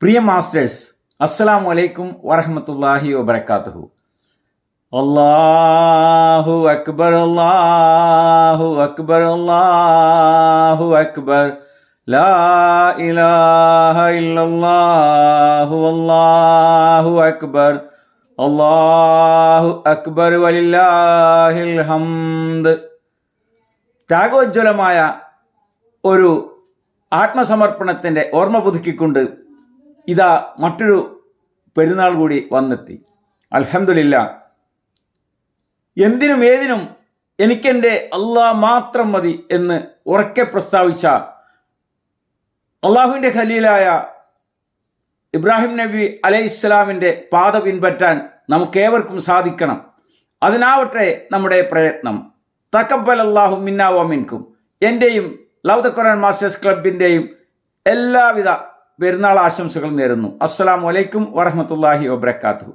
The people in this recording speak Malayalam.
പ്രിയ മാസ്റ്റേഴ്സ്, അസ്സലാമു അലൈക്കും വറഹ്മത്തുള്ളാഹി വബറകാതുഹു. അല്ലാഹു അക്ബർ, അല്ലാഹു അക്ബർ, അല്ലാഹു അക്ബർ, ലാ ഇലാഹ ഇല്ലല്ലാഹു അല്ലാഹു അക്ബർ, അല്ലാഹു അക്ബർ വലില്ലാഹിൽ ഹംദ്. ത്യാഗോജ്വലമായ ഒരു ആത്മസമർപ്പണത്തിൻ്റെ ഓർമ്മ പുതുക്കിക്കൊണ്ട് ഇതാ മറ്റൊരു പെരുന്നാൾ കൂടി വന്നെത്തി. അൽഹംദുലില്ലാ. എന്തിനും ഏതിനും എനിക്കെൻ്റെ അള്ളാഹ് മാത്രം മതി എന്ന് ഉറക്കെ പ്രസ്താവിച്ച അള്ളാഹുവിൻ്റെ ഖലീലായ ഇബ്രാഹിം നബി അലൈഹിസ്സലാമിൻ്റെ പാത പിൻപറ്റാൻ നമുക്കേവർക്കും സാധിക്കണം. അതിനാവട്ടെ നമ്മുടെ പ്രയത്നം. തഖബ്ബൽ അല്ലാഹു മിന്നാ വ മിൻകും. എൻ്റെയും ലവ് ദ ഖുർആൻ മാസ്റ്റേഴ്സ് ക്ലബിൻ്റെയും എല്ലാവിധ പെരുന്നാൾ ആശംസകൾ നേരുന്നു. അസ്സലാമു അലൈക്കും വറഹ്മത്തുള്ളാഹി വബറകാതുഹു.